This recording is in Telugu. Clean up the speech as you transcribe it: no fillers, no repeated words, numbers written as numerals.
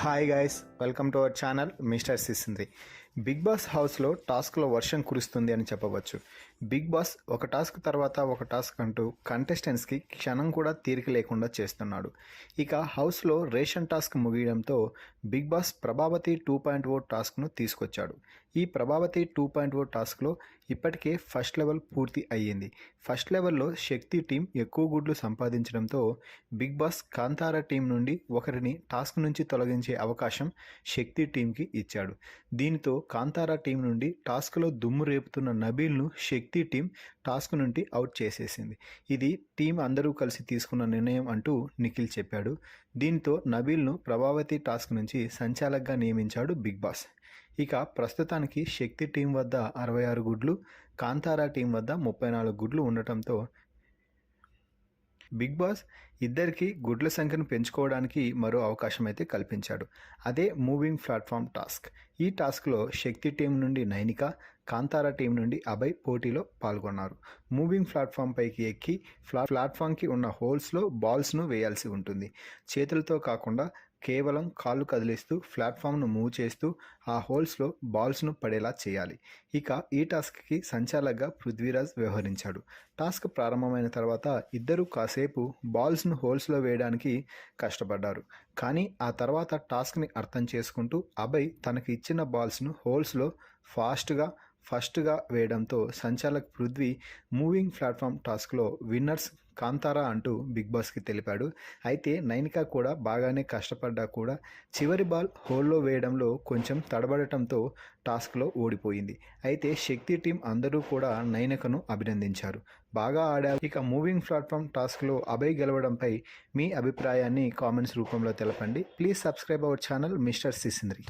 Hi guys, welcome to our channel mister Sisindri. Bigg Boss హౌస్లో టాస్క్లో వర్షం కురుస్తుంది అని చెప్పవచ్చు. బిగ్ బాస్ ఒక టాస్క్ తర్వాత ఒక టాస్క్ అంటూ కంటెస్టెంట్స్కి క్షణం కూడా తీరిక లేకుండా చేస్తున్నాడు. ఇక హౌస్లో రేషన్ టాస్క్ ముగియడంతో బిగ్ బాస్ ప్రభావతి 2.0 టాస్క్ను తీసుకొచ్చాడు. ఈ ప్రభావతి 2.0 టాస్క్లో ఇప్పటికే ఫస్ట్ లెవెల్ పూర్తి అయ్యింది. ఫస్ట్ లెవెల్లో శక్తి టీం ఎక్కువ గుడ్లు సంపాదించడంతో బిగ్ బాస్ కాంతారా టీం నుండి ఒకరిని టాస్క్ నుంచి తొలగించే అవకాశం శక్తి టీంకి ఇచ్చాడు. దీనితో కాంతారా టీం నుండి టాస్క్లో దుమ్ము రేపుతున్న నబీల్ను శక్తి టీం టాస్క్ నుండి అవుట్ చేసేసింది. ఇది టీం అందరూ కలిసి తీసుకున్న నిర్ణయం అంటూ నిఖిల్ చెప్పాడు. దీంతో నబీల్ను ప్రభావతి టాస్క్ నుంచి సంచాలకుగా నియమించాడు బిగ్ బాస్. ఇక ప్రస్తుతానికి శక్తి టీం వద్ద 66 గుడ్లు, కాంతారా టీం వద్ద 34 గుడ్లు ఉండటంతో బిగ్ బాస్ ఇద్దరికి గుడ్ల సంఖ్యను పెంచుకోవడానికి మరో అవకాశం అయితే కల్పించాడు. అదే మూవింగ్ ప్లాట్ఫామ్ టాస్క్. ఈ టాస్క్లో శక్తి టీం నుండి నైనిక, కాంతారా టీం నుండి అభయ్ పోటీలో పాల్గొన్నారు. మూవింగ్ ప్లాట్ఫామ్ పైకి ఎక్కి ప్లాట్ఫామ్కి ఉన్న హోల్స్లో బాల్స్ను వేయాల్సి ఉంటుంది. చేతులతో కాకుండా కేవలం కాళ్ళు కదిలిస్తూ ప్లాట్ఫామ్ను మూవ్ చేస్తూ ఆ హోల్స్లో బాల్స్ను పడేలా చేయాలి. ఇక ఈ టాస్క్కి సంచాలకుగా పృథ్వీరాజ్ వ్యవహరించాడు. టాస్క్ ప్రారంభమైన తర్వాత ఇద్దరు కాసేపు బాల్స్ను హోల్స్లో వేయడానికి కష్టపడ్డారు. కానీ ఆ తర్వాత టాస్క్ని అర్థం చేసుకుంటూ అభయ్ తనకి ఇచ్చిన బాల్స్ను హోల్స్లో ఫస్ట్గా వేయడంతో సంచాలక్ పృథ్వీ మూవింగ్ ప్లాట్ఫామ్ టాస్క్లో విన్నర్స్ కాంతారా అంటూ బిగ్ బాస్కి తెలిపాడు. అయితే నైనిక కూడా బాగానే కష్టపడ్డా కూడా చివరి బాల్ హోల్లో వేయడంలో కొంచెం తడబడటంతో టాస్క్లో ఓడిపోయింది. అయితే శక్తి టీం అందరూ కూడా నైనికను అభినందించారు. బాగా ఆడారు. ఇక మూవింగ్ ప్లాట్ఫామ్ టాస్క్లో అభయ్ గెలవడంపై మీ అభిప్రాయాన్ని కామెంట్స్ రూపంలో తెలపండి. Please subscribe our channel mister సిసింద్రి.